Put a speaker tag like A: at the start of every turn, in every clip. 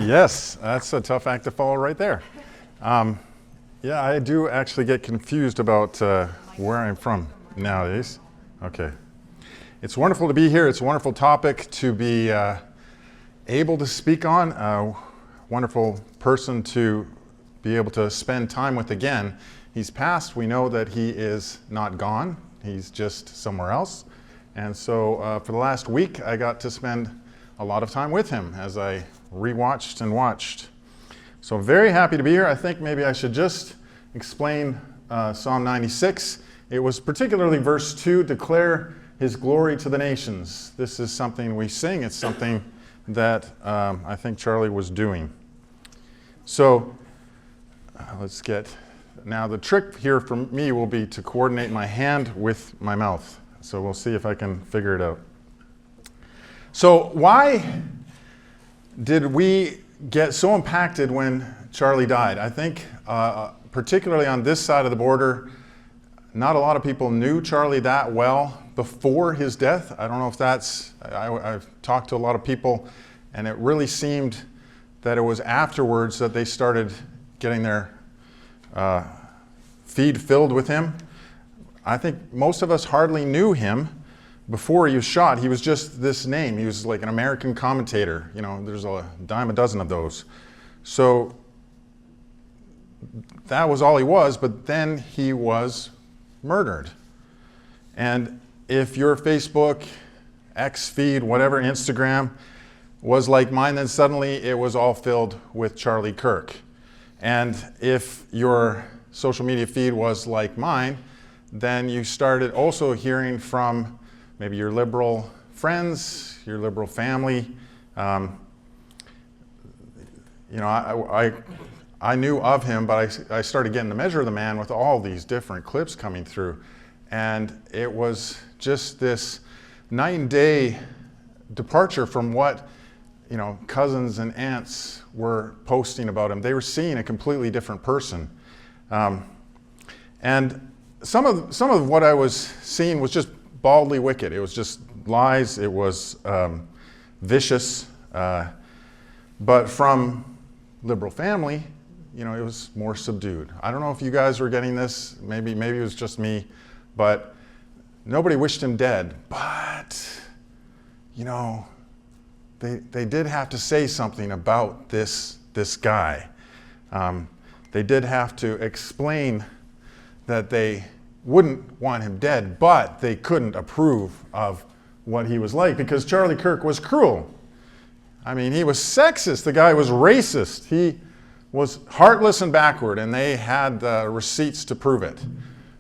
A: Yes, that's a tough act to follow right there. Yeah, I do actually get confused about where I'm from nowadays. Okay. It's wonderful to be here. It's a wonderful topic to be able to speak on. A wonderful person to be able to spend time with again. He's passed. We know that he is not gone. He's just somewhere else. And so for the last week, I got to spend a lot of time with him as I rewatched and watched. So I'm very happy to be here. I think maybe I should just explain Psalm 96. It was particularly verse 2, declare his glory to the nations. This is something we sing. It's something that I think Charlie was doing. So let's get, now the trick here for me will be to coordinate my hand with my mouth. So we'll see if I can figure it out. So why did we get so impacted when Charlie died? I think particularly on this side of the border, not a lot of people knew Charlie that well before his death. I don't know if that's, I've talked to a lot of people, and it really seemed that it was afterwards that they started getting their feed filled with him. I think most of us hardly knew him before he was shot. He was just this name. He was like an American commentator. You know, there's a dime a dozen of those. So that was all he was, but then he was murdered. And if your Facebook, X feed, whatever, Instagram was like mine, then suddenly it was all filled with Charlie Kirk. And if your social media feed was like mine, then you started also hearing from maybe your liberal friends, your liberal family. You know, I knew of him, but I started getting the measure of the man with all these different clips coming through. And it was just this night and day departure from what, you know, cousins and aunts were posting about him. They were seeing a completely different person. And some of what I was seeing was just baldly wicked. It was just lies. It was vicious. But from liberal family, you know, it was more subdued. I don't know if you guys were getting this. Maybe it was just me. But nobody wished him dead. But, you know, they did have to say something about this guy. They did have to explain that they wouldn't want him dead, but they couldn't approve of what he was like because Charlie Kirk was cruel. I mean, he was sexist. The guy was racist. He was heartless and backward, and they had the receipts to prove it.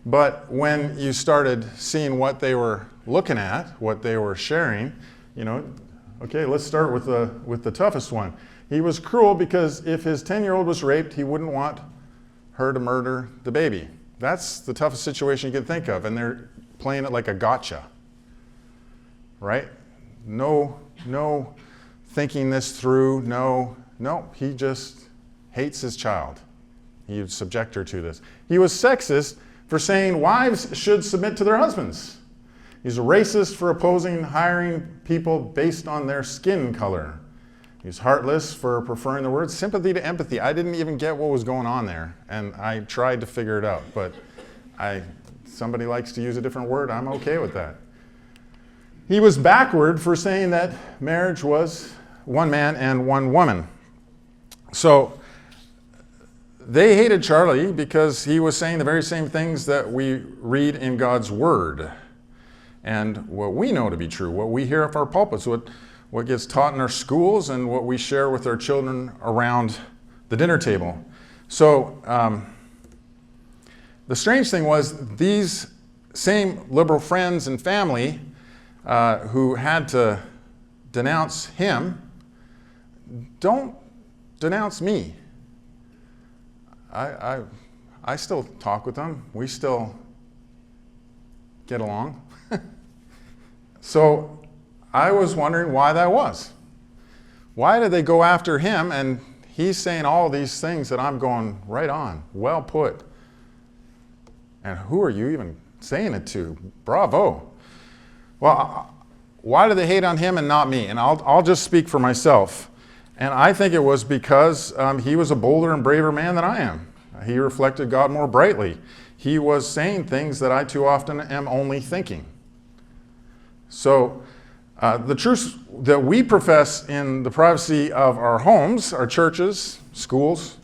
A: But when you started seeing what they were looking at, what they were sharing, you know, okay, let's start with the toughest one. He was cruel because if his 10-year-old was raped, he wouldn't want her to murder the baby. That's the toughest situation you can think of, and they're playing it like a gotcha, right? No thinking this through, no, he just hates his child. He would subject her to this. He was sexist for saying wives should submit to their husbands. He's a racist for opposing hiring people based on their skin color. He's heartless for preferring the word sympathy to empathy. I didn't even get what was going on there, and I tried to figure it out, but somebody likes to use a different word, I'm okay with that. He was backward for saying that marriage was one man and one woman. So they hated Charlie because he was saying the very same things that we read in God's Word, and what we know to be true, what we hear off our pulpits, what gets taught in our schools, and what we share with our children around the dinner table. So the strange thing was these same liberal friends and family who had to denounce him don't denounce me. I still talk with them. We still get along. So I was wondering why that was. Why did they go after him? And he's saying all these things that I'm going, right on, well put. And who are you even saying it to? Bravo. Well, why do they hate on him and not me? And I'll just speak for myself. And I think it was because he was a bolder and braver man than I am. He reflected God more brightly. He was saying things that I too often am only thinking. So the truths that we profess in the privacy of our homes, our churches, schools,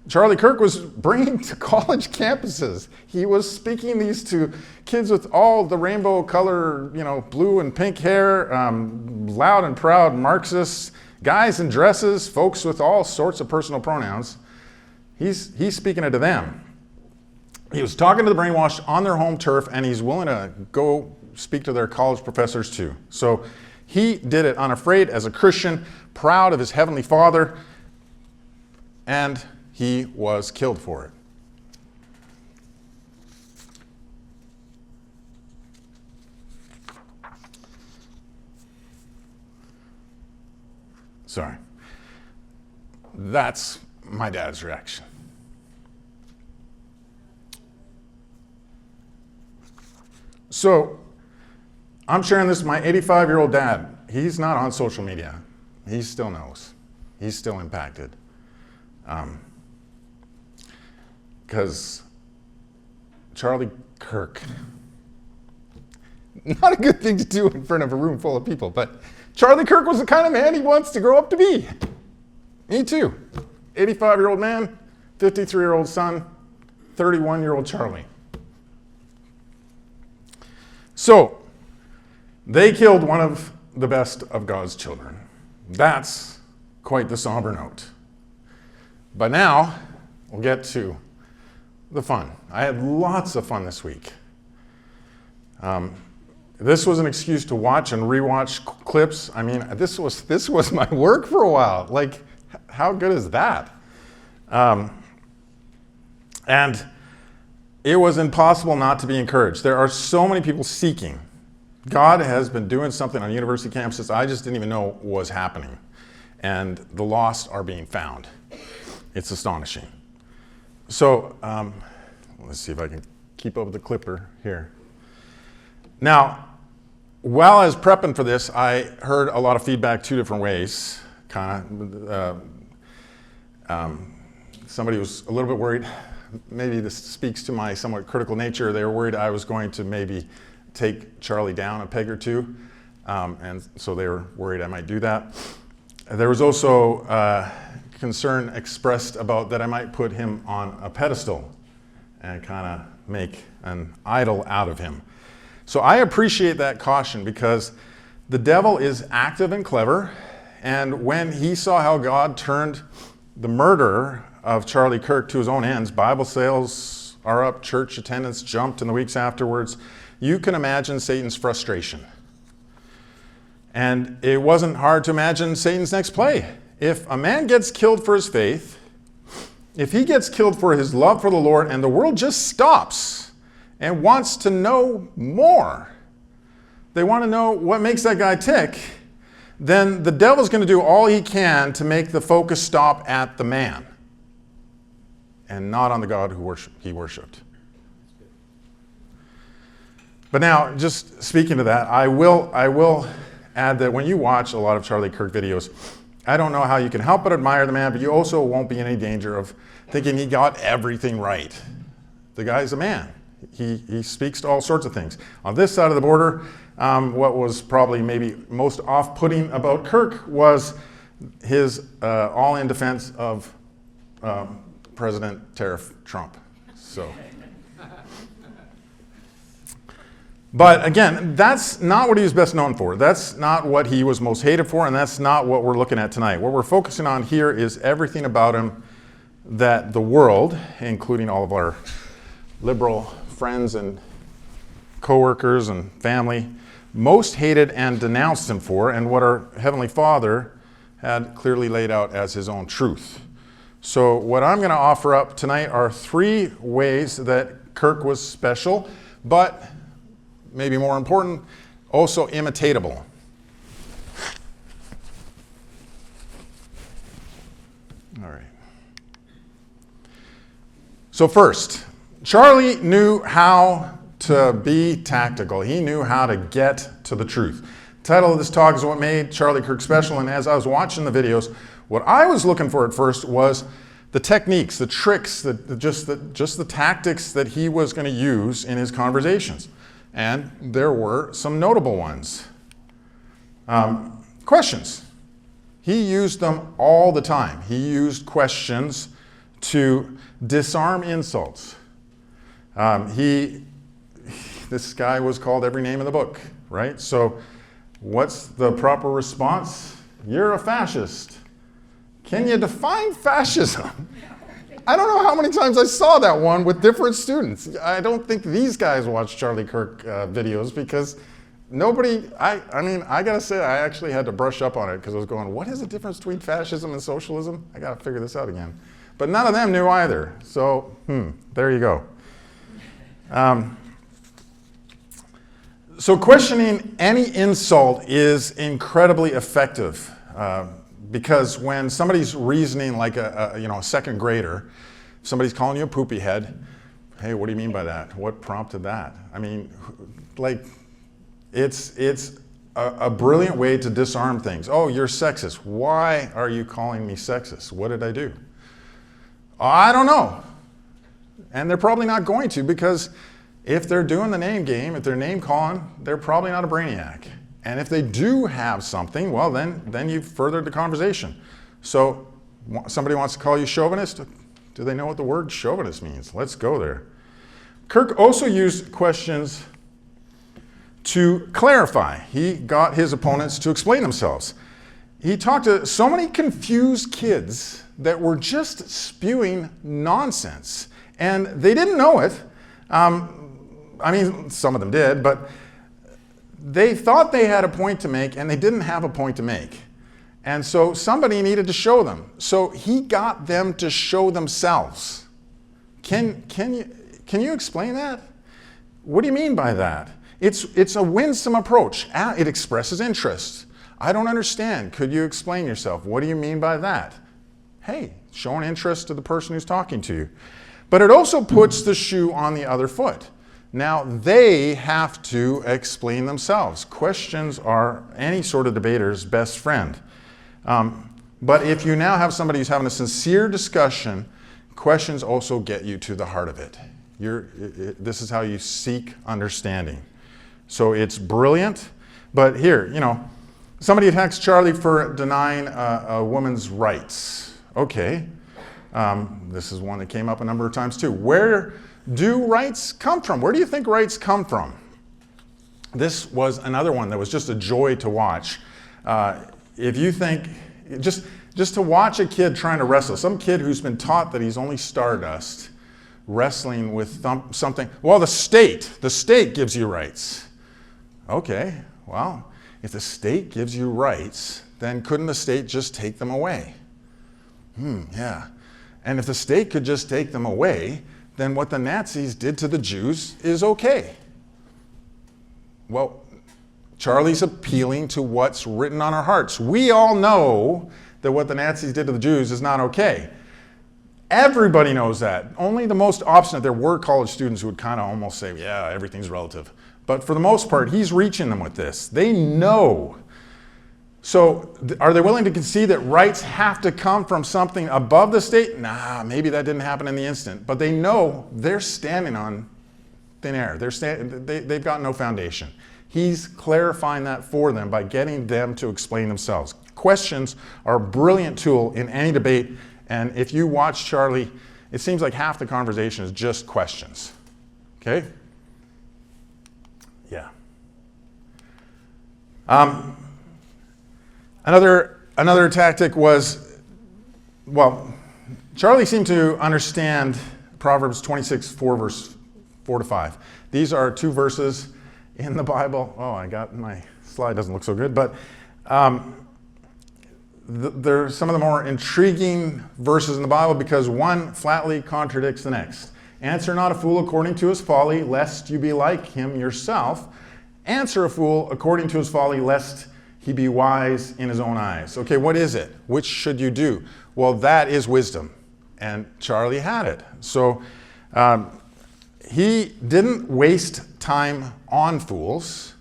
A: Charlie Kirk was bringing to college campuses. He was speaking these to kids with all the rainbow color, blue and pink hair, loud and proud Marxists, guys in dresses, folks with all sorts of personal pronouns. He's speaking it to them. He was talking to the brainwashed on their home turf, and he's willing to go speak to their college professors too. So he did it unafraid as a Christian, proud of his heavenly Father, and he was killed for it. Sorry. That's my dad's reaction. So, I'm sharing this with my 85-year-old dad. He's not on social media. He still knows. He's still impacted. Because Charlie Kirk, not a good thing to do in front of a room full of people, but Charlie Kirk was the kind of man he wants to grow up to be. Me too. 85-year-old man, 53-year-old son, 31-year-old Charlie. So, they killed one of the best of God's children. That's quite the somber note. But now, we'll get to the fun. I had lots of fun this week. This was an excuse to watch and rewatch clips. I mean, this was my work for a while. Like, how good is that? And it was impossible not to be encouraged. There are so many people seeking. God has been doing something on university campuses I just didn't even know was happening. And the lost are being found. It's astonishing. So, let's see if I can keep up with the clipper here. Now, while I was prepping for this, I heard a lot of feedback two different ways. Somebody was a little bit worried. Maybe this speaks to my somewhat critical nature. They were worried I was going to maybe take Charlie down a peg or two. And so they were worried I might do that. There was also concern expressed about that I might put him on a pedestal and kind of make an idol out of him. So I appreciate that caution because the devil is active and clever, and when he saw how God turned the murder of Charlie Kirk to his own ends, Bible sales are up, church attendance jumped in the weeks afterwards, you can imagine Satan's frustration. And it wasn't hard to imagine Satan's next play. If a man gets killed for his faith, if he gets killed for his love for the Lord, and the world just stops and wants to know more, they want to know what makes that guy tick, then the devil's going to do all he can to make the focus stop at the man and not on the God who he worshipped. But now, just speaking to that, I will add that when you watch a lot of Charlie Kirk videos, I don't know how you can help but admire the man, but you also won't be in any danger of thinking he got everything right. The guy's a man. He speaks to all sorts of things. On this side of the border, what was probably maybe most off-putting about Kirk was his all-in defense of President Tariff Trump. So, but again, that's not what he was best known for. That's not what he was most hated for, and that's not what we're looking at tonight. What we're focusing on here is everything about him that the world, including all of our liberal friends and co-workers and family, most hated and denounced him for, and what our Heavenly Father had clearly laid out as his own truth. So what I'm going to offer up tonight are 3 ways that Kirk was special, but maybe more important, also imitatable. All right. So first, Charlie knew how to be tactical. He knew how to get to the truth. The title of this talk is what made Charlie Kirk special, and as I was watching the videos, What I was looking for at first was the techniques, the tricks, just the tactics that he was going to use in his conversations. And there were some notable ones. Questions. He used them all the time. He used questions to disarm insults. This guy was called every name in the book, right? So what's the proper response? You're a fascist. Can you define fascism? I don't know how many times I saw that one with different students. I don't think these guys watch Charlie Kirk videos because nobody, I mean, I gotta say, I actually had to brush up on it because I was going, what is the difference between fascism and socialism? I gotta figure this out again. But none of them knew either. So, there you go. So questioning any insult is incredibly effective because when somebody's reasoning like a second grader, somebody's calling you a poopy head, hey, what do you mean by that? What prompted that? I mean, like, it's a brilliant way to disarm things. Oh, you're sexist. Why are you calling me sexist? What did I do? I don't know. And they're probably not going to because if they're doing the name game, if they're name calling, they're probably not a brainiac. And if they do have something, well, then you've furthered the conversation. So somebody wants to call you chauvinist. Do they know what the word chauvinist means? Let's go there. Kirk also used questions to clarify. He got his opponents to explain themselves. He talked to so many confused kids that were just spewing nonsense. And they didn't know it. I mean, some of them did, but they thought they had a point to make and they didn't have a point to make. And so somebody needed to show them. So he got them to show themselves. Can you explain that? What do you mean by that? It's a winsome approach. It expresses interest. I don't understand. Could you explain yourself? What do you mean by that? Hey, showing interest to the person who's talking to you. But it also puts the shoe on the other foot. Now they have to explain themselves. Questions are any sort of debater's best friend. But if you now have somebody who's having a sincere discussion, questions also get you to the heart of it. This is how you seek understanding. So it's brilliant. But here, somebody attacks Charlie for denying a woman's rights. Okay. This is one that came up a number of times too. Where do rights come from? Where do you think rights come from? This was another one that was just a joy to watch. If you think, just to watch a kid trying to wrestle, some kid who's been taught that he's only stardust, wrestling with something. Well, the state gives you rights. Okay, well, if the state gives you rights, then couldn't the state just take them away? Yeah. And if the state could just take them away, then what the Nazis did to the Jews is okay. Well, Charlie's appealing to what's written on our hearts. We all know that what the Nazis did to the Jews is not okay. Everybody knows that. Only the most obstinate, there were college students who would kind of almost say, yeah, everything's relative. But for the most part, he's reaching them with this. They know. So are they willing to concede that rights have to come from something above the state? Nah, maybe that didn't happen in the instant. But they know they're standing on thin air. They've got no foundation. He's clarifying that for them by getting them to explain themselves. Questions are a brilliant tool in any debate. And if you watch Charlie, it seems like half the conversation is just questions. Okay? Yeah. Another tactic was, well, Charlie seemed to understand Proverbs 26:4, verse 4-5. These are two verses in the Bible. Oh, my slide doesn't look so good, but they're some of the more intriguing verses in the Bible because one flatly contradicts the next. Answer not a fool according to his folly, lest you be like him yourself. Answer a fool according to his folly, lest he be wise in his own eyes. Okay, what is it? Which should you do? Well, that is wisdom. And Charlie had it. So he didn't waste time on fools.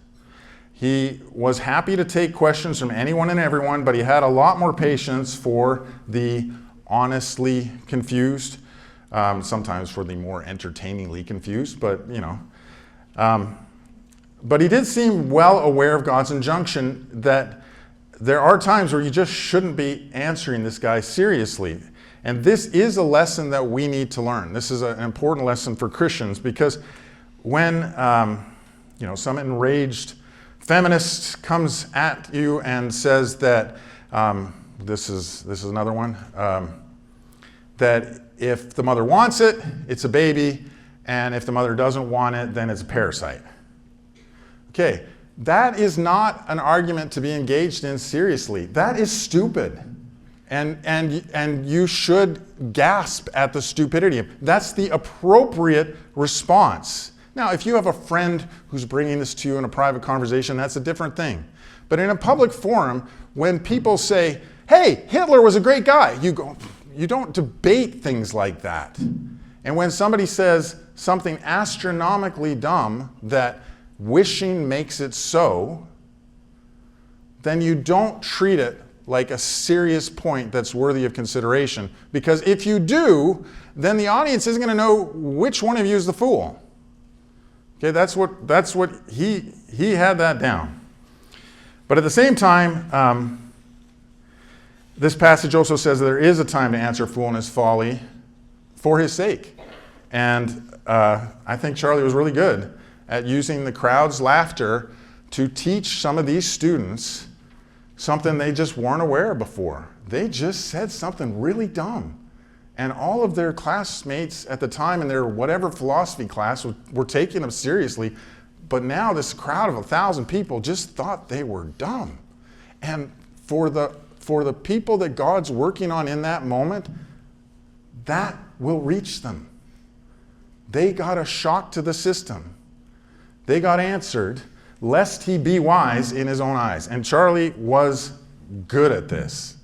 A: He was happy to take questions from anyone and everyone, but he had a lot more patience for the honestly confused, sometimes for the more entertainingly confused, but you know. But he did seem well aware of God's injunction that there are times where you just shouldn't be answering this guy seriously. And this is a lesson that we need to learn. This is an important lesson for Christians, because when some enraged feminist comes at you and says that, this is another one, that if the mother wants it, it's a baby, and if the mother doesn't want it, then it's a parasite. Okay, that is not an argument to be engaged in seriously. That is stupid. And you should gasp at the stupidity. That's the appropriate response. Now, if you have a friend who's bringing this to you in a private conversation, that's a different thing. But in a public forum, when people say, hey, Hitler was a great guy, you don't debate things like that. And when somebody says something astronomically dumb that wishing makes it so, then you don't treat it like a serious point that's worthy of consideration. Because if you do, then the audience isn't going to know which one of you is the fool. Okay, that's what he had that down. But at the same time, this passage also says that there is a time to answer foolishness, folly, for his sake. And I think Charlie was really good at using the crowd's laughter to teach some of these students something they just weren't aware of before. They just said something really dumb. And all of their classmates at the time in their whatever philosophy class were taking them seriously. But now this crowd of 1,000 people just thought they were dumb. And for the people that God's working on in that moment, that will reach them. They got a shock to the system. They got answered, lest he be wise in his own eyes. And Charlie was good at this.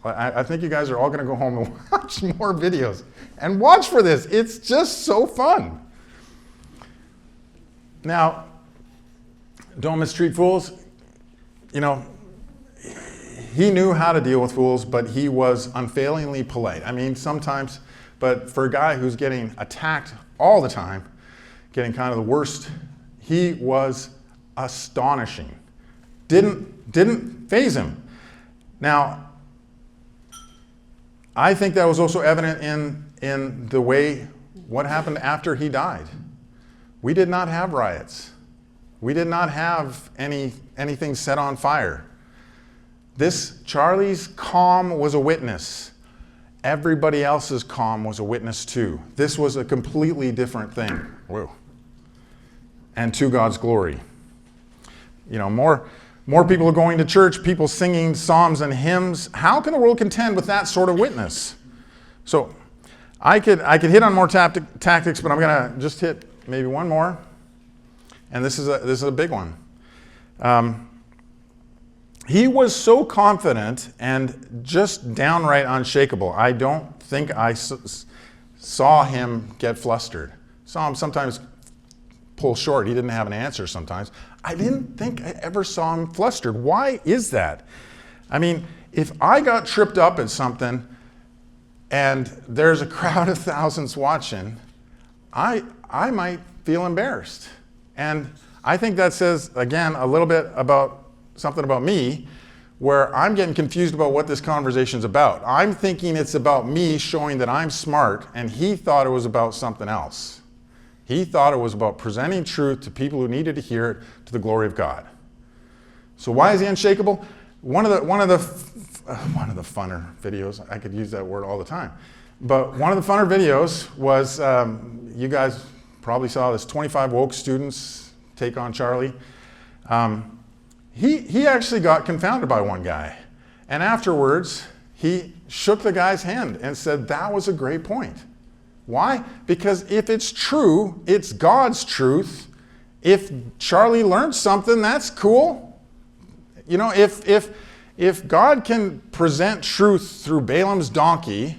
A: I think you guys are all going to go home and watch more videos. And watch for this. It's just so fun. Now, don't mistreat fools. You know, he knew how to deal with fools, but he was unfailingly polite. I mean, sometimes, but for a guy who's getting attacked all the time, getting kind of the worst, he was astonishing. Didn't faze him. Now, I think that was also evident in the way what happened after he died. We did not have riots. We did not have anything set on fire. Charlie's calm was a witness. Everybody else's calm was a witness too. This was a completely different thing. Whoa. And to God's glory. You know, more people are going to church, people singing psalms and hymns. How can the world contend with that sort of witness? So I could hit on more tactics, but I'm going to just hit maybe one more. And this is a big one. He was so confident and just downright unshakable. I don't think I saw him get flustered. Saw him sometimes pull short. He didn't have an answer sometimes. I didn't think I ever saw him flustered. Why is that? I mean, if I got tripped up at something and there's a crowd of thousands watching, I might feel embarrassed. And I think that says, again, a little bit about something about me, where I'm getting confused about what this conversation's about. I'm thinking it's about me showing that I'm smart, and he thought it was about something else. He thought it was about presenting truth to people who needed to hear it to the glory of God. So why is he unshakable? One of the funner videos, I could use that word all the time, but one of the funner videos was, you guys probably saw this, 25 woke students take on Charlie. He actually got confounded by one guy. And afterwards, he shook the guy's hand and said, that was a great point. Why? Because if it's true, it's God's truth. If Charlie learned something, that's cool. You know, if God can present truth through Balaam's donkey,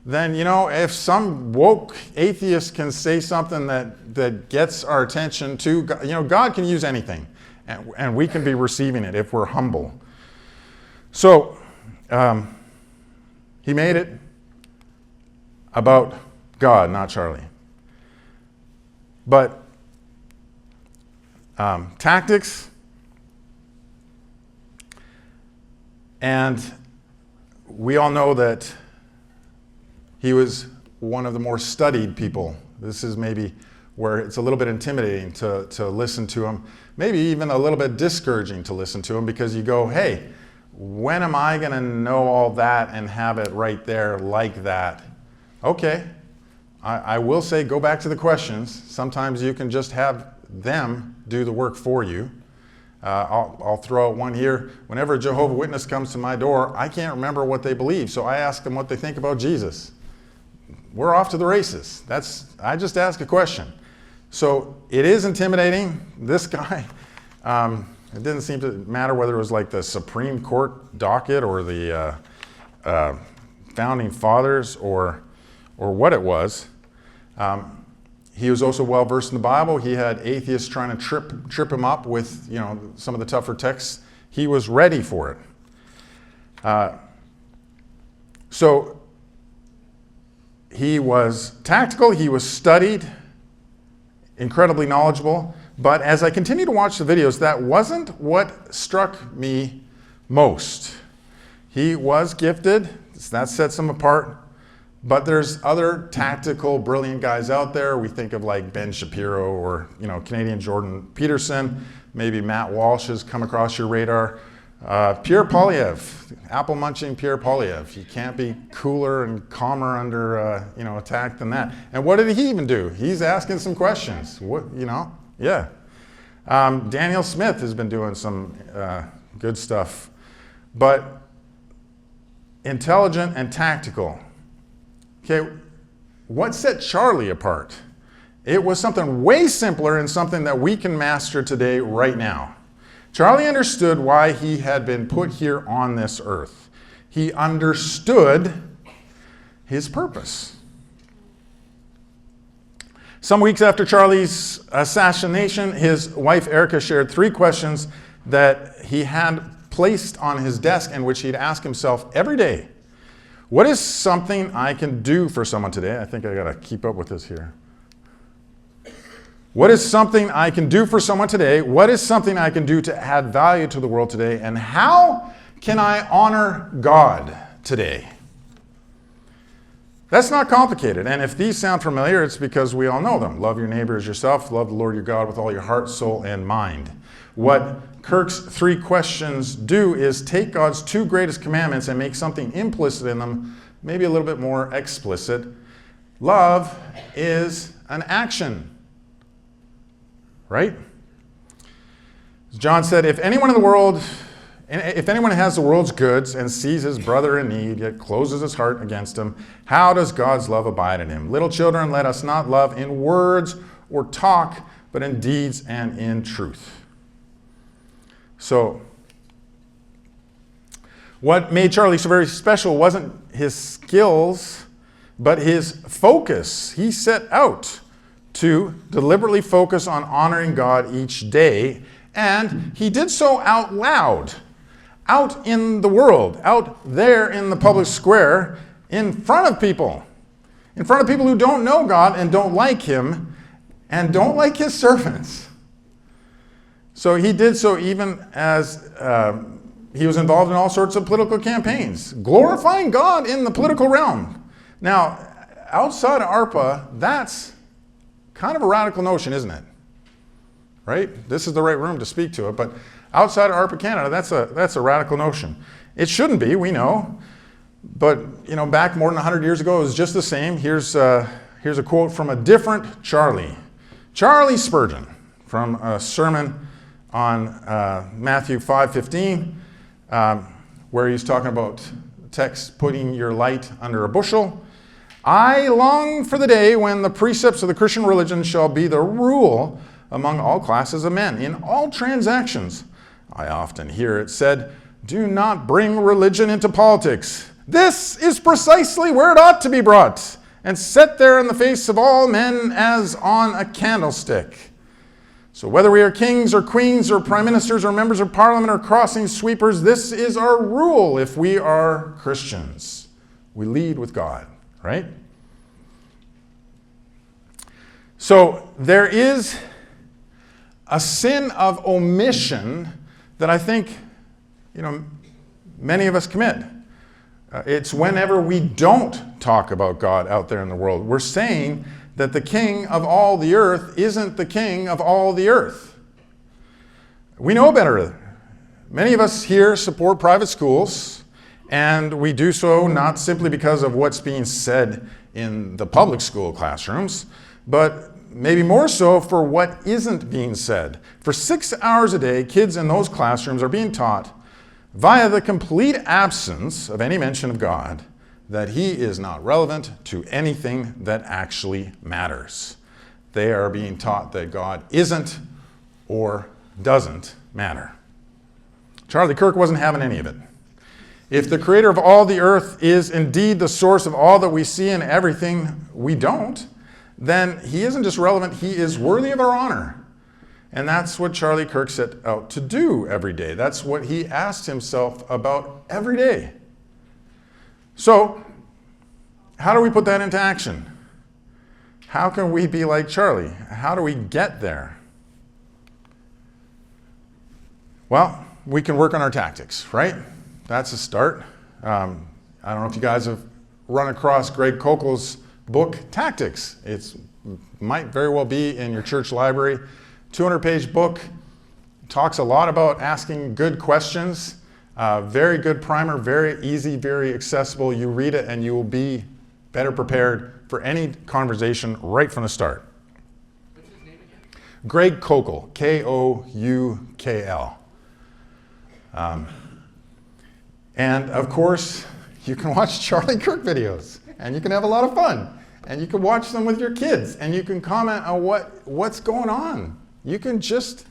A: then, you know, if some woke atheist can say something that gets our attention too, you know, God can use anything. And we can be receiving it if we're humble. So, he made it about God, not Charlie. But tactics and we all know that he was one of the more studied people. This is maybe where it's a little bit intimidating to listen to him, maybe even a little bit discouraging to listen to him, because you go, hey, when am I going to know all that and have it right there like that? Okay, I will say go back to the questions. Sometimes you can just have them do the work for you. I'll throw out one here. Whenever a Jehovah's Witness comes to my door, I can't remember what they believe, so I ask them what they think about Jesus. We're off to the races. I just ask a question. So it is intimidating. This guy, it didn't seem to matter whether it was like the Supreme Court docket or the Founding Fathers or what it was. He was also well versed in the Bible. He had atheists trying to trip him up with, some of the tougher texts. He was ready for it. So he was tactical. He was studied, incredibly knowledgeable. But as I continue to watch the videos, that wasn't what struck me most. He was gifted. That sets him apart. But there's other tactical, brilliant guys out there. We think of like Ben Shapiro or, Canadian Jordan Peterson. Maybe Matt Walsh has come across your radar. Pierre Poilievre, apple-munching Pierre Poilievre. You can't be cooler and calmer under, attack than that. And what did he even do? He's asking some questions. Yeah. Daniel Smith has been doing some good stuff. But intelligent and tactical. Okay, what set Charlie apart? It was something way simpler and something that we can master today, right now. Charlie understood why he had been put here on this earth. He understood his purpose. Some weeks after Charlie's assassination, his wife Erica shared 3 questions that he had placed on his desk and which he'd ask himself every day. What is something I can do for someone today? I think I got to keep up with this here. What is something I can do for someone today? What is something I can do to add value to the world today? And how can I honor God today? That's not complicated. And if these sound familiar, it's because we all know them. Love your neighbor as yourself. Love the Lord your God with all your heart, soul, and mind. What Kirk's 3 questions do is take God's 2 greatest commandments and make something implicit in them, maybe a little bit more explicit. Love is an action, right? As John said, if anyone has the world's goods and sees his brother in need, yet closes his heart against him, how does God's love abide in him? Little children, let us not love in words or talk, but in deeds and in truth. So, what made Charlie so very special wasn't his skills, but his focus. He set out to deliberately focus on honoring God each day, and he did so out loud, out in the world, out there in the public square, in front of people who don't know God and don't like him and don't like his servants. So he did so even as he was involved in all sorts of political campaigns, glorifying God in the political realm. Now, outside of ARPA, that's kind of a radical notion, isn't it? Right? This is the right room to speak to it, but outside of ARPA Canada, that's a radical notion. It shouldn't be, we know, but back more than 100 years ago, it was just the same. Here's a quote from a different Charlie Spurgeon, from a sermon on Matthew 5:15, where he's talking about text, putting your light under a bushel. I long for the day when the precepts of the Christian religion shall be the rule among all classes of men, in all transactions. I often hear it said, do not bring religion into politics. This is precisely where it ought to be brought, and set there in the face of all men as on a candlestick. So whether we are kings or queens or prime ministers or members of parliament or crossing sweepers, this is our rule if we are Christians. We lead with God, right? So there is a sin of omission that I think, many of us commit. It's whenever we don't talk about God out there in the world. We're saying that the king of all the earth isn't the king of all the earth. We know better. Many of us here support private schools, and we do so not simply because of what's being said in the public school classrooms, but maybe more so for what isn't being said. For 6 hours a day, kids in those classrooms are being taught, via the complete absence of any mention of God, that he is not relevant to anything that actually matters. They are being taught that God isn't or doesn't matter. Charlie Kirk wasn't having any of it. If the creator of all the earth is indeed the source of all that we see and everything we don't, then he isn't just relevant, he is worthy of our honor. And that's what Charlie Kirk set out to do every day. That's what he asked himself about every day. So, how do we put that into action? How can we be like Charlie? How do we get there? Well, we can work on our tactics, right? That's a start. I don't know if you guys have run across Greg Kokel's book, Tactics. It might very well be in your church library. 200-page book. Talks a lot about asking good questions. Very good primer, very easy, very accessible. You read it and you will be better prepared for any conversation right from the start.
B: What's his name again?
A: Greg Kokel, K-O-U-K-L. And of course, you can watch Charlie Kirk videos and you can have a lot of fun. And you can watch them with your kids and you can comment on what's going on. You can just,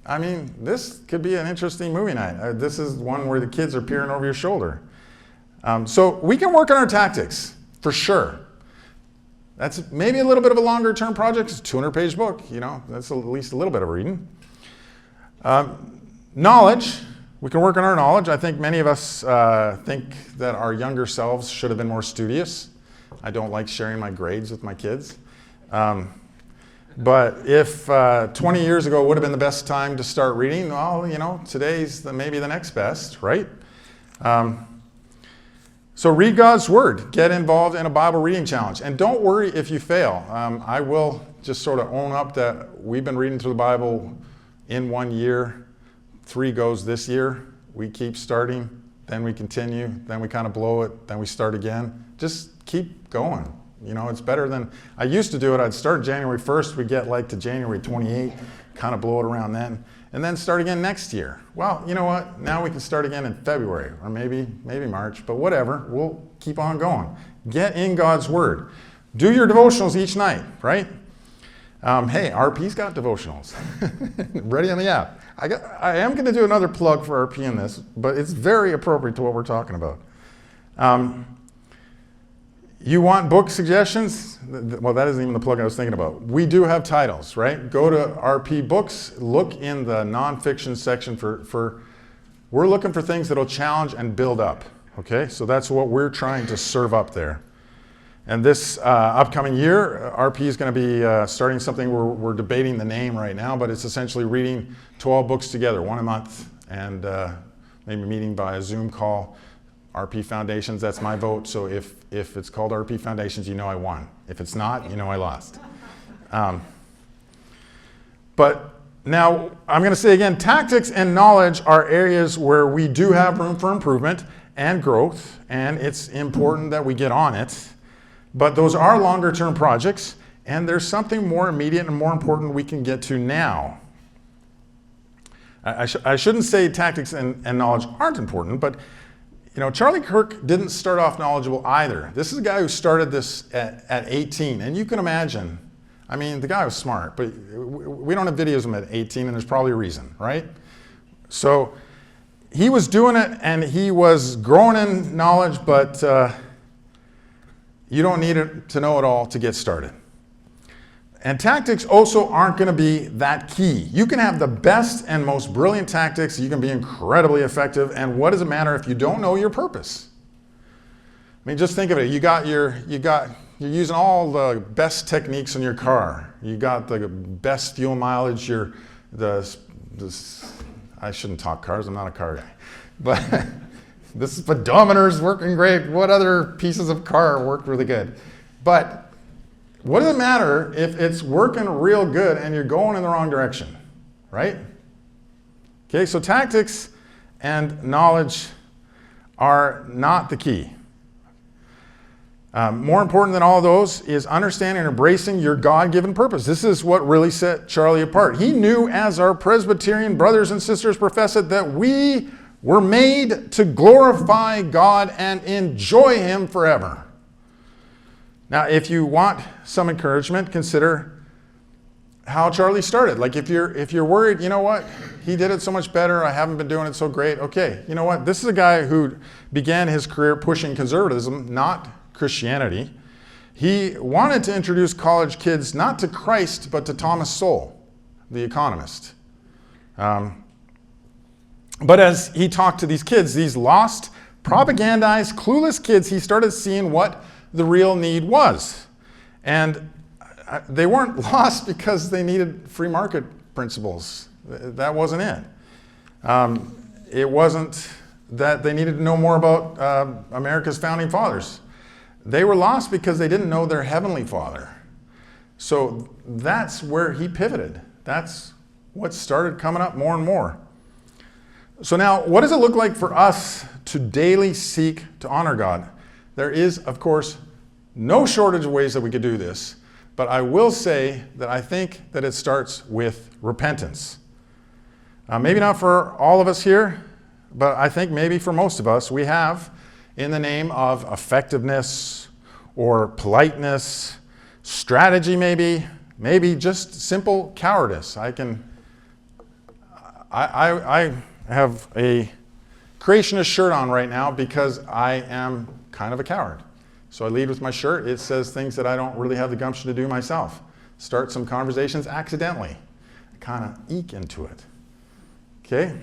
A: this could be an interesting movie night. This is one where the kids are peering over your shoulder. So we can work on our tactics, for sure. That's maybe a little bit of a longer term project. It's a 200-page book, that's at least a little bit of reading. Knowledge, we can work on our knowledge. I think many of us think that our younger selves should have been more studious. I don't like sharing my grades with my kids. But if 20 years ago would have been the best time to start reading, well, today's maybe the next best, right? So read God's Word. Get involved in a Bible reading challenge. And don't worry if you fail. I will just sort of own up that we've been reading through the Bible in 1 year. 3 goes this year. We keep starting, then we continue, then we kind of blow it, then we start again. Just keep going. It's better than, I used to do it. I'd start January 1st, we'd get to January 28th, kind of blow it around then, and then start again next year. Well, you know what? Now we can start again in February, or maybe March, but whatever. We'll keep on going. Get in God's Word. Do your devotionals each night, right? Hey, RP's got devotionals. Ready on the app. I am going to do another plug for RP in this, but it's very appropriate to what we're talking about. You want book suggestions? Well, that isn't even the plug I was thinking about. We do have titles, right? Go to RP Books, look in the nonfiction section we're looking for things that'll challenge and build up, okay? So that's what we're trying to serve up there. And this upcoming year, RP is going to be starting something we're debating the name right now, but it's essentially reading 12 books together, 1 a month, and maybe meeting by a Zoom call. RP Foundations, that's my vote. So if it's called RP Foundations, I won. If it's not, I lost. But now I'm going to say again, tactics and knowledge are areas where we do have room for improvement and growth, and it's important that we get on it. But those are longer term projects, and there's something more immediate and more important we can get to now. I shouldn't say tactics and knowledge aren't important, but Charlie Kirk didn't start off knowledgeable either. This is a guy who started this at 18, and you can imagine, the guy was smart, but we don't have videos of him at 18, and there's probably a reason, right? So he was doing it, and he was growing in knowledge, but you don't need to know it all to get started. And tactics also aren't going to be that key. You can have the best and most brilliant tactics. You can be incredibly effective. And what does it matter if you don't know your purpose? I mean, just think of it. You're using all the best techniques in your car. You got the best fuel mileage. I shouldn't talk cars. I'm not a car guy. But the speedometer's working great. What other pieces of car work really good? But what does it matter if it's working real good and you're going in the wrong direction, right? Okay, so tactics and knowledge are not the key. More important than all those is understanding and embracing your God-given purpose. This is what really set Charlie apart. He knew, as our Presbyterian brothers and sisters profess it, that we were made to glorify God and enjoy Him forever. Now, if you want some encouragement, consider how Charlie started. Like if you're worried, you know what, he did it so much better, I haven't been doing it so great. Okay, you know what, this is a guy who began his career pushing conservatism, not Christianity. He wanted to introduce college kids not to Christ, but to Thomas Sowell, the economist. But as he talked to these kids, these lost, propagandized, clueless kids, he started seeing what the real need was. And they weren't lost because they needed free market principles. That wasn't it. It wasn't that they needed to know more about America's founding fathers. They were lost because they didn't know their Heavenly Father. So that's where he pivoted. That's what started coming up more and more. So now, what does it look like for us to daily seek to honor God? There is, of course, no shortage of ways that we could do this, but I will say that I think that it starts with repentance. Maybe not for all of us here, but I think maybe for most of us, we have, in the name of effectiveness or politeness, strategy maybe just simple cowardice. I have a creationist shirt on right now because I am kind of a coward. So I lead with my shirt. It says things that I don't really have the gumption to do myself. Start some conversations accidentally. I kind of eke into it. Okay?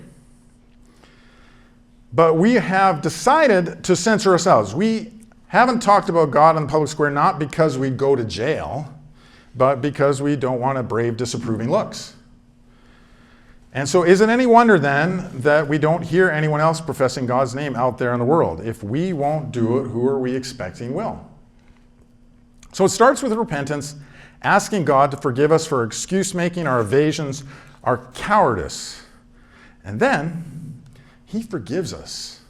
A: But we have decided to censor ourselves. We haven't talked about God in the public square not because we go to jail, but because we don't want to brave disapproving looks. And so is it any wonder then that we don't hear anyone else professing God's name out there in the world? If we won't do it, who are we expecting will? So it starts with repentance, asking God to forgive us for excuse-making, our evasions, our cowardice. And then He forgives us.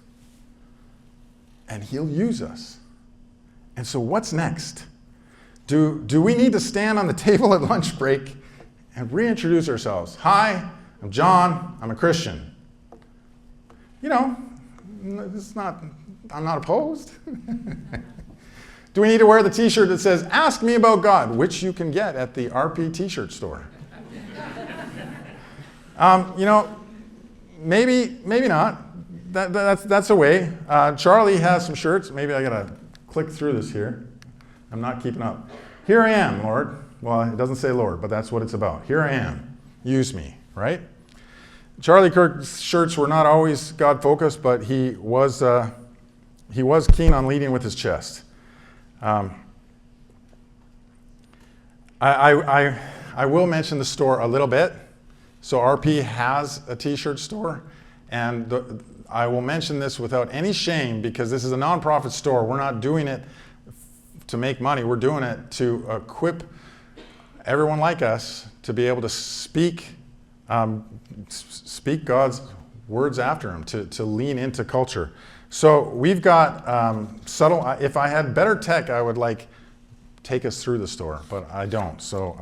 A: And He'll use us. And so what's next? Do we need to stand on the table at lunch break and reintroduce ourselves? Hi, I'm John, I'm a Christian. You know, I'm not opposed. Do we need to wear the t-shirt that says, ask me about God, which you can get at the ARPA t-shirt store? You know, maybe not. That's a way. Charlie has some shirts. Maybe I gotta click through this here. I'm not keeping up. Here I am, Lord. Well, it doesn't say Lord, but that's what it's about. Here I am. Use me, right? Charlie Kirk's shirts were not always God-focused, but he was keen on leading with his chest. I will mention the store a little bit. So RP has a t-shirt store, and I will mention this without any shame because this is a nonprofit store. We're not doing it to make money. We're doing it to equip everyone like us to be able to speak God's words after Him, to lean into culture. So we've got subtle. If I had better tech, I would take us through the store, but I don't. So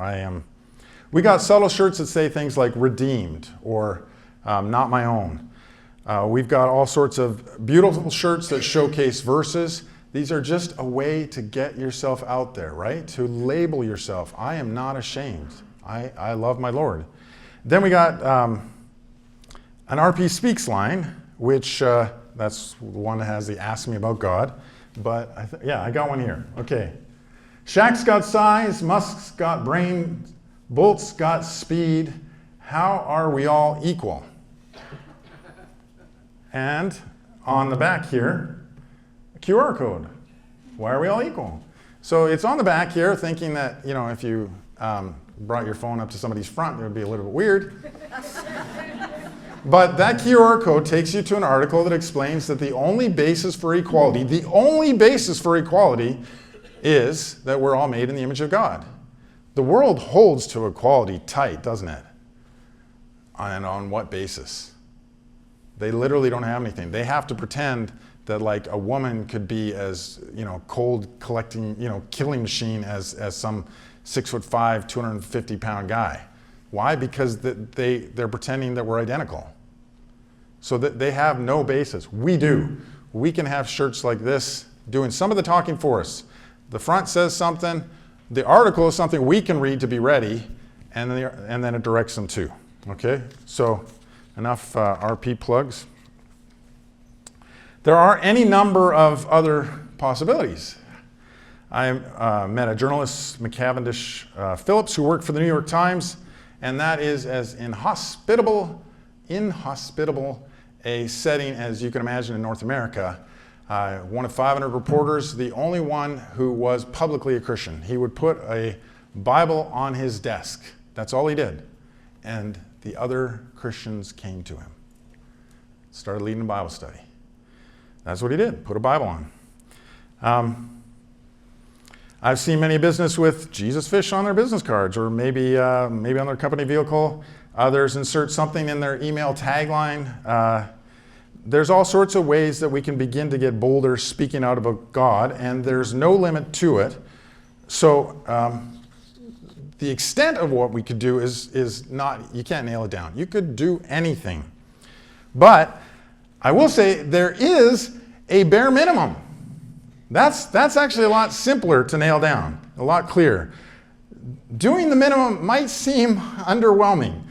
A: we got subtle shirts that say things like redeemed or not my own. We've got all sorts of beautiful shirts that showcase verses. These are just a way to get yourself out there, right? To label yourself. I am not ashamed. I love my Lord. Then we got an RP Speaks line, which that's the one that has the Ask Me About God. But I got one here. Okay. Shaq's got size, Musk's got brain, Bolt's got speed. How are we all equal? And on the back here, a QR code. Why are we all equal? So it's on the back here, thinking that, you know, if you brought your phone up to somebody's front, it would be a little bit weird. But that QR code takes you to an article that explains that the only basis for equality, is that we're all made in the image of God. The world holds to equality tight, doesn't it? And on what basis? They literally don't have anything. They have to pretend that like a woman could be as, you know, cold collecting, you know, killing machine as some 6'5", 250-pound guy. Why? Because they're pretending that we're identical. So that they have no basis. We do. We can have shirts like this doing some of the talking for us. The front says something, the article is something we can read to be ready, and then it directs them to. Okay? So enough RP plugs. There are any number of other possibilities. I met a journalist, McCavendish Phillips, who worked for the New York Times, and that is as inhospitable a setting as you can imagine in North America. One of 500 reporters, the only one who was publicly a Christian. He would put a Bible on his desk. That's all he did. And the other Christians came to him. Started leading a Bible study. That's what he did, put a Bible on. I've seen many business with Jesus Fish on their business cards, or maybe on their company vehicle. Others insert something in their email tagline. There's all sorts of ways that we can begin to get bolder speaking out about God, and there's no limit to it. So the extent of what we could do is not, you can't nail it down. You could do anything. But I will say there is a bare minimum. That's actually a lot simpler to nail down, a lot clearer. Doing the minimum might seem underwhelming.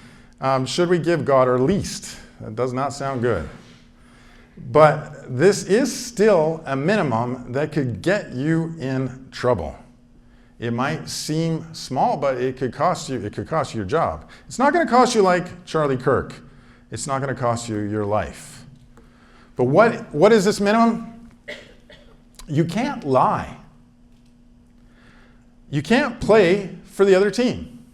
A: Should we give God our least? That does not sound good. But this is still a minimum that could get you in trouble. It might seem small, but it could cost you your job. It's not going to cost you like Charlie Kirk. It's not going to cost you your life. But what is this minimum? You can't lie. You can't play for the other team.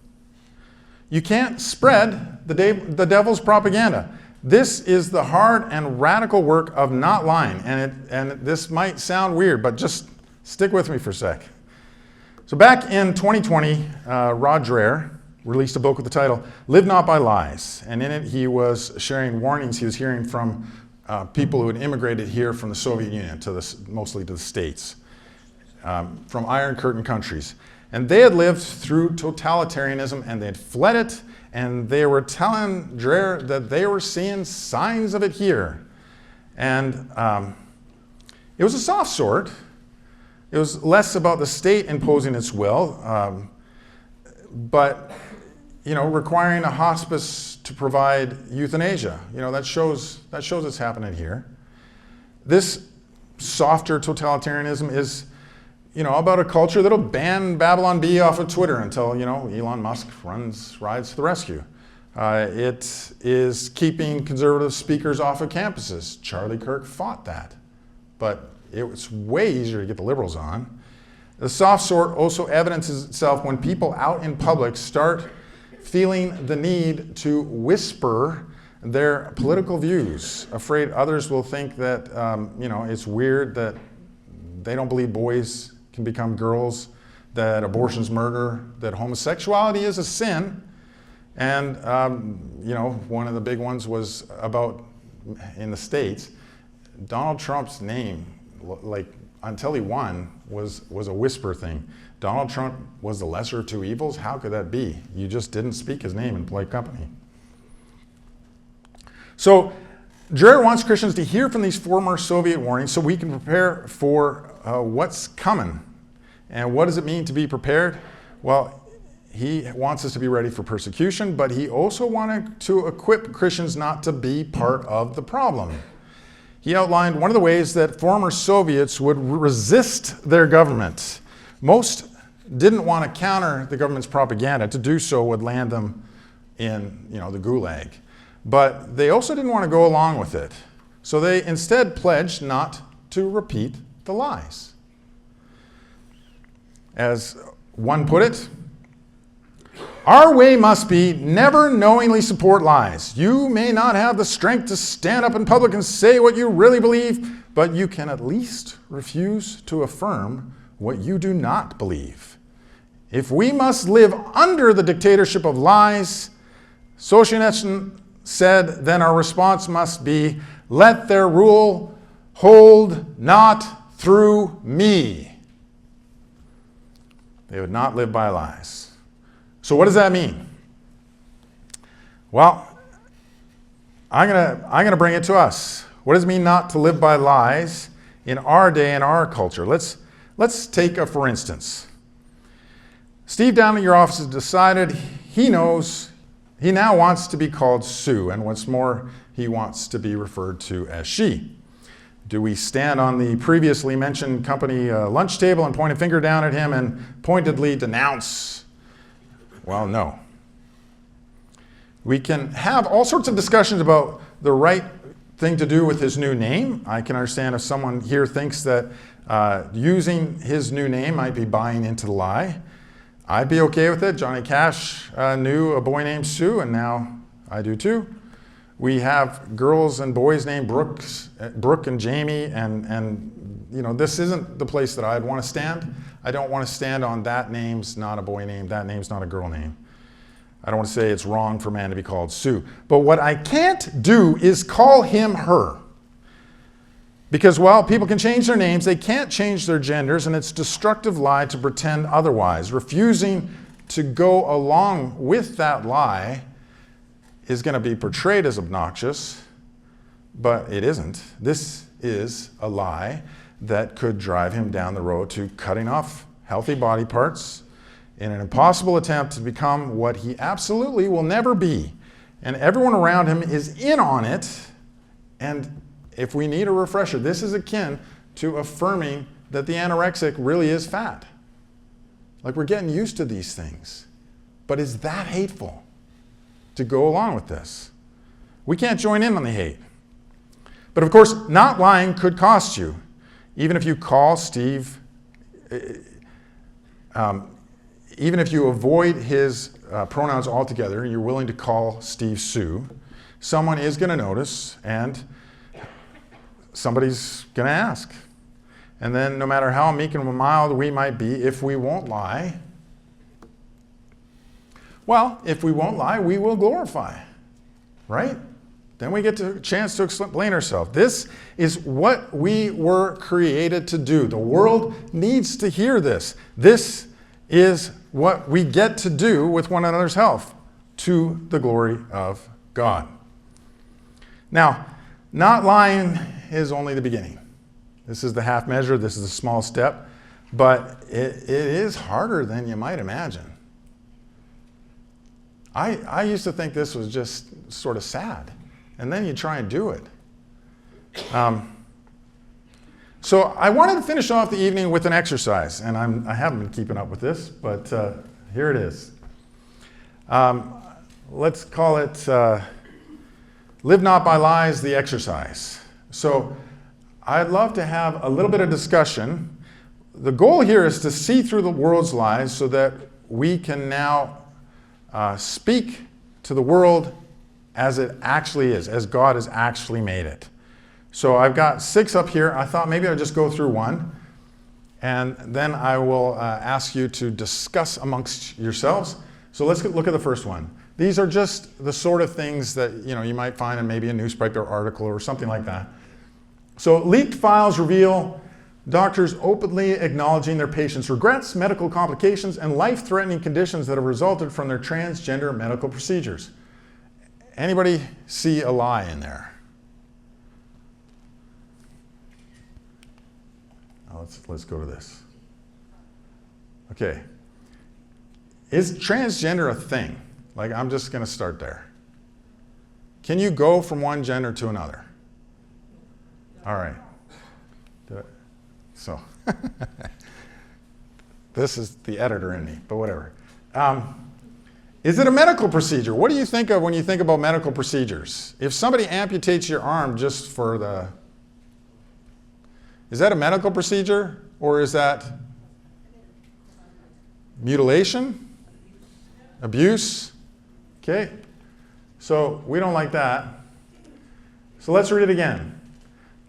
A: You can't spread the devil's propaganda. This is the hard and radical work of not lying. And this might sound weird, but just stick with me for a sec. So back in 2020, Rod Dreher released a book with the title, Live Not by Lies. And in it, he was sharing warnings he was hearing from people who had immigrated here from the Soviet Union, mostly to the States, from Iron Curtain countries. And they had lived through totalitarianism, and they had fled it, and they were telling Dreher that they were seeing signs of it here. And it was a soft sort. It was less about the state imposing its will, but requiring a hospice to provide euthanasia. That shows it's happening here. This softer totalitarianism is about a culture that'll ban Babylon Bee off of Twitter until Elon Musk rides to the rescue. It is keeping conservative speakers off of campuses. Charlie Kirk fought that, but it's way easier to get the liberals on. The soft sort also evidences itself when people out in public start feeling the need to whisper their political views, afraid others will think that it's weird that they don't believe boys can become girls, that abortion's murder, that homosexuality is a sin. And one of the big ones was about, in the States, Donald Trump's name, like until he won, was a whisper thing. Donald Trump was the lesser of two evils? How could that be? You just didn't speak his name in polite company. So Dreher wants Christians to hear from these former Soviet warnings so we can prepare for what's coming. And what does it mean to be prepared? Well, he wants us to be ready for persecution, but he also wanted to equip Christians not to be part of the problem. He outlined one of the ways that former Soviets would resist their government. Most didn't want to counter the government's propaganda. To do so would land them in, the gulag. But they also didn't want to go along with it. So they instead pledged not to repeat the lies. As one put it, our way must be never knowingly support lies. You may not have the strength to stand up in public and say what you really believe, but you can at least refuse to affirm what you do not believe. If we must live under the dictatorship of lies, Solzhenitsyn said, then our response must be, let their rule hold not through me. They would not live by lies. So what does that mean? Well, I'm gonna bring it to us. What does it mean not to live by lies in our day and our culture? Let's take a for instance. Steve down at your office has decided he now wants to be called Sue, and what's more, he wants to be referred to as she. Do we stand on the previously mentioned company lunch table and point a finger down at him and pointedly denounce? Well, no. We can have all sorts of discussions about the right thing to do with his new name. I can understand if someone here thinks that using his new name might be buying into the lie. I'd be okay with it. Johnny Cash knew a boy named Sue, and now I do too. We have girls and boys named Brooke and Jamie, and this isn't the place that I'd want to stand. I don't want to stand on that name's not a boy name, that name's not a girl name. I don't want to say it's wrong for a man to be called Sue. But what I can't do is call him her. Because while people can change their names, they can't change their genders, and it's a destructive lie to pretend otherwise. Refusing to go along with that lie is going to be portrayed as obnoxious, but it isn't. This is a lie that could drive him down the road to cutting off healthy body parts in an impossible attempt to become what he absolutely will never be. And everyone around him is in on it. And if we need a refresher, this is akin to affirming that the anorexic really is fat. Like, we're getting used to these things. But is that hateful to go along with this? We can't join in on the hate. But of course, not lying could cost you. Even if you call Steve, even if you avoid his pronouns altogether and you're willing to call Steve Sue, someone is going to notice and somebody's going to ask. And then no matter how meek and mild we might be, if we won't lie, well, if we won't lie, we will glorify, right? Then we get a chance to explain ourselves. This is what we were created to do. The world needs to hear this. This is what we get to do with one another's health, to the glory of God. Now, not lying is only the beginning. This is the half measure. This is a small step. But it is harder than you might imagine. I used to think this was just sort of sad. And then you try and do it. So I wanted to finish off the evening with an exercise. And I haven't been keeping up with this, but here it is. Let's call it Live Not by Lies, the exercise. So I'd love to have a little bit of discussion. The goal here is to see through the world's lies so that we can now speak to the world as it actually is, as God has actually made it. So I've got 6 up here. I thought maybe I'd just go through one, and then I will ask you to discuss amongst yourselves. So let's look at the first one. These are just the sort of things that you might find in maybe a newspaper article or something like that. So leaked files reveal doctors openly acknowledging their patients' regrets, medical complications, and life-threatening conditions that have resulted from their transgender medical procedures. Anybody see a lie in there? Now let's go to this. Okay. Is transgender a thing? Like, I'm just going to start there. Can you go from one gender to another? All right. So, This is the editor in me, but whatever. Is it a medical procedure? What do you think of when you think about medical procedures? If somebody amputates your arm just for the... Is that a medical procedure? Or is that mutilation? Abuse? Okay. So we don't like that. So let's read it again.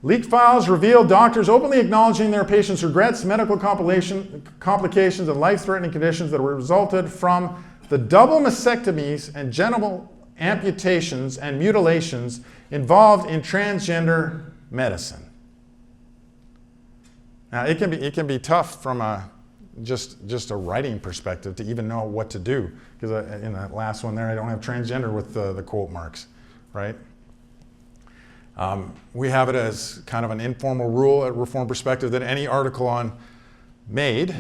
A: Leaked files reveal doctors openly acknowledging their patients' regrets, medical complications, and life-threatening conditions that resulted from the double mastectomies and genital amputations and mutilations involved in transgender medicine. Now, it can be tough from just a writing perspective to even know what to do, because in that last one there, I don't have transgender with the quote marks, right? We have it as kind of an informal rule at Reform Perspective that any article on MAID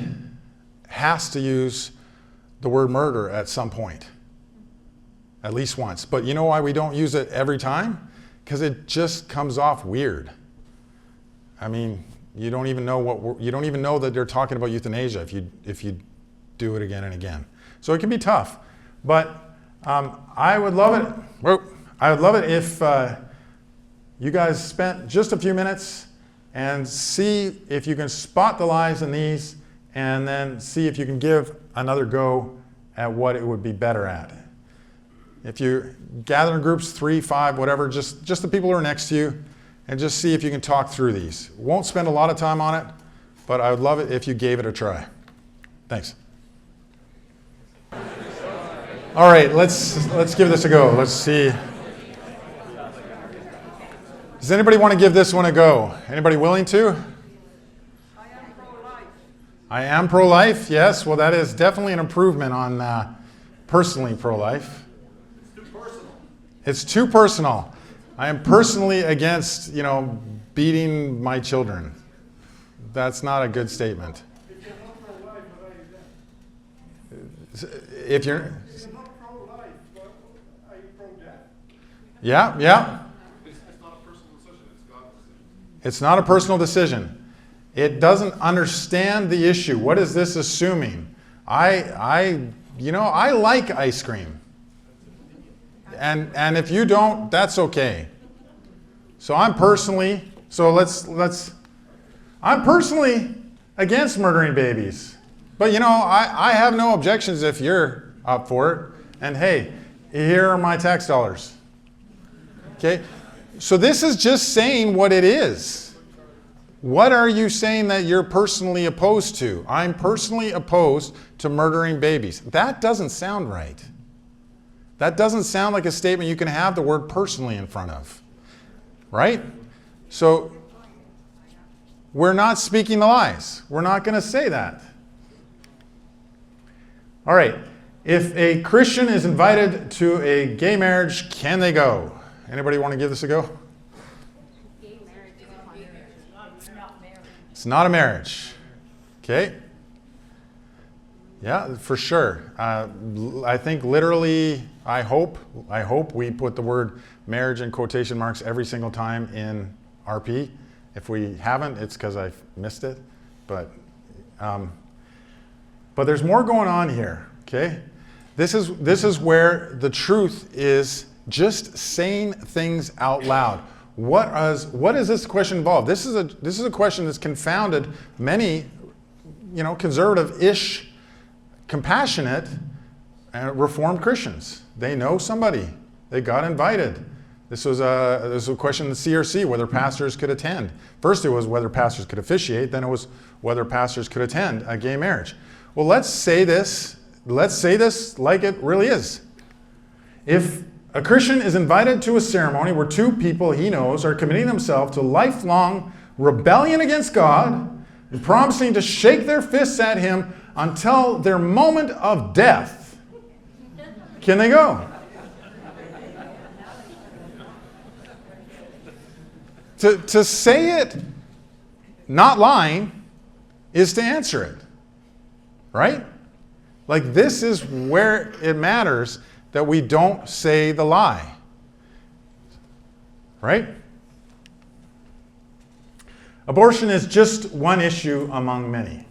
A: has to use the word murder at some point, at least once. But you know why we don't use it every time? Because it just comes off weird. I mean, you don't even know that they're talking about euthanasia if you do it again and again. So it can be tough. But I would love it if you guys spent just a few minutes and see if you can spot the lies in these, and then see if you can give another go at what it would be better at. If you gather in groups, 3, 5, whatever, just the people who are next to you, and just see if you can talk through these. Won't spend a lot of time on it, but I would love it if you gave it a try. Thanks. All right, let's give this a go. Let's see. Does anybody want to give this one a go? Anybody willing to?
C: I am pro-life.
A: I am pro-life, yes. Well, that is definitely an improvement on personally pro-life.
C: It's too personal.
A: It's too personal. I am personally against, beating my children. That's not a good statement.
C: If you're not pro-life, what are you then?
A: If you're
C: not pro-life, but are you pro-death?
A: Yeah.
B: It's not a personal decision, it's God's decision.
A: It's not a personal decision. It doesn't understand the issue. What is this assuming? I like ice cream. And if you don't, that's okay. So I'm personally against murdering babies. But I have no objections if you're up for it. And hey, here are my tax dollars. Okay? So this is just saying what it is. What are you saying that you're personally opposed to? I'm personally opposed to murdering babies. That doesn't sound right. That doesn't sound like a statement you can have the word personally in front of. Right? So we're not speaking the lies. We're not going to say that. All right. If a Christian is invited to a gay marriage, can they go? Anybody want to give this a go?
D: Gay marriage is not marriage.
A: It's not a marriage. Okay? Yeah, for sure. I think literally, I hope we put the word marriage in quotation marks every single time in RP. If we haven't, it's because I missed it. But there's more going on here. Okay? This is where the truth is just saying things out loud. What does this question involve? This is a question that's confounded many, conservative-ish, compassionate, Reformed Christians. They know somebody. They got invited. This was a question in the CRC, whether pastors could attend. First it was whether pastors could officiate, then it was whether pastors could attend a gay marriage. Well, let's say this like it really is. If a Christian is invited to a ceremony where two people he knows are committing themselves to lifelong rebellion against God and promising to shake their fists at him until their moment of death, can they go? To say it, not lying, is to answer it. Right? Like, this is where it matters that we don't say the lie. Right? Abortion is just one issue among many.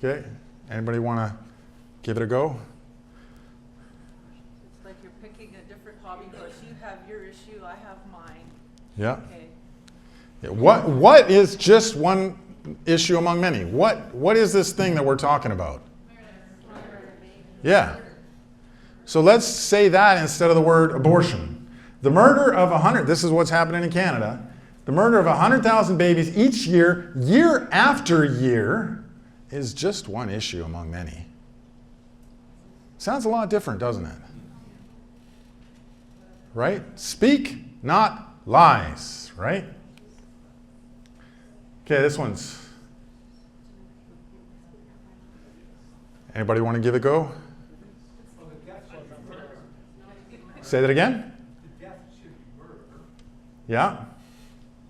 A: Okay, anybody want to give it a go?
E: It's like you're picking a different hobby horse. You have your issue, I have mine.
A: Yeah.
E: Okay.
A: Yeah, what is just one issue among many? What is this thing that we're talking about? Yeah. So let's say that instead of the word abortion. The murder of 100, this is what's happening in Canada, the murder of 100,000 babies each year, year after year, is just one issue among many. Sounds a lot different, doesn't it? Right? Speak not lies, right? Okay, this one's... Anybody want to give it a go? Say that again?
C: Death should be murder.
A: Yeah?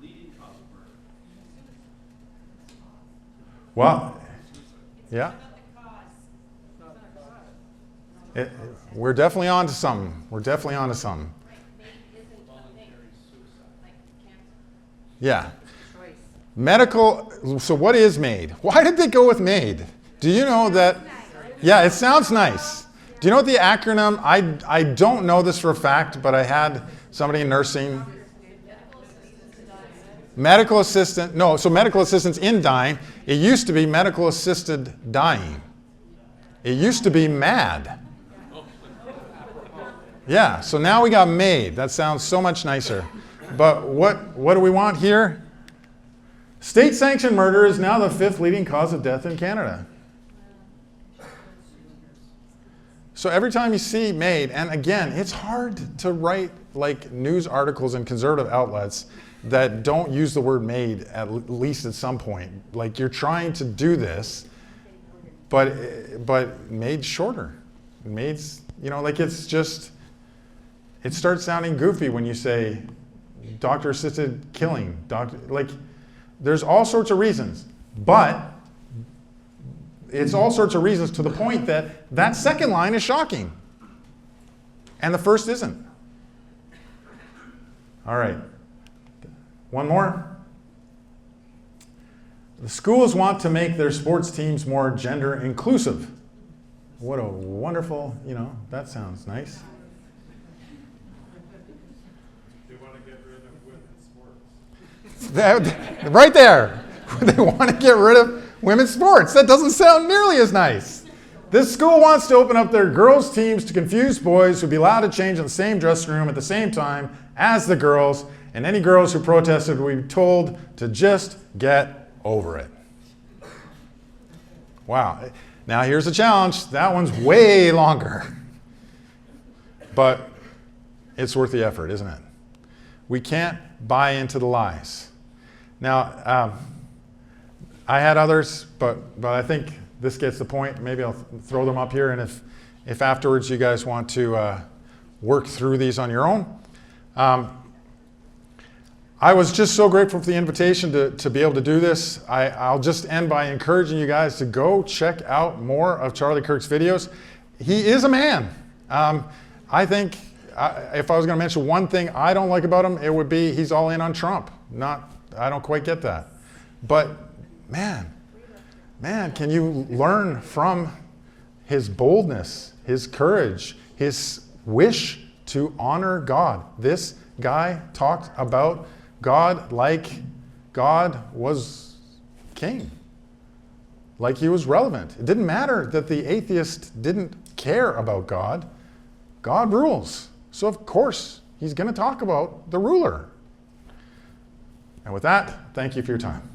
B: Leading cause of murder.
A: Well, yeah. We're definitely on to something. We're definitely on to something. Yeah. Medical, so what is MAID? Why did they go with MAID? Do you know that? Yeah, it sounds nice. Do you know what the acronym, I don't know this for a fact, but I had somebody in nursing. Medical assistant, no, so medical assistants in dying. It used to be medical assisted dying. It used to be MAD. Yeah, so now we got MAID. That sounds so much nicer. But what do we want here? State-sanctioned murder is now the 5th leading cause of death in Canada. So every time you see MAID, and again, it's hard to write like news articles in conservative outlets that don't use the word MAID at least at some point. Like you're trying to do this, but MAID's shorter. MAID's, you know, like it's just, it starts sounding goofy when you say doctor-assisted killing. Like there's all sorts of reasons, but it's all sorts of reasons to the point that that second line is shocking. And the first isn't. All right. One more. The schools want to make their sports teams more gender inclusive. What a wonderful, you know, that sounds nice.
B: They want to get rid of women's sports.
A: Right there. They want to get rid of women's sports. That doesn't sound nearly as nice. This school wants to open up their girls' teams to confuse boys who'd be allowed to change in the same dressing room at the same time as the girls, and any girls who protested would be told to just get over it. Wow. Now here's a challenge. That one's way longer. But it's worth the effort, isn't it? We can't buy into the lies. Now, I had others, but I think this gets the point. Maybe I'll throw them up here, and if afterwards you guys want to work through these on your own. I was just so grateful for the invitation to be able to do this. I'll just end by encouraging you guys to go check out more of Charlie Kirk's videos. He is a man. I think if I was going to mention one thing I don't like about him, it would be he's all in on Trump. I don't quite get that. But man, can you learn from his boldness, his courage, his wish to honor God. This guy talked about God like God was king, like he was relevant. It didn't matter that the atheist didn't care about God. God rules. So of course, he's going to talk about the ruler. And with that, thank you for your time.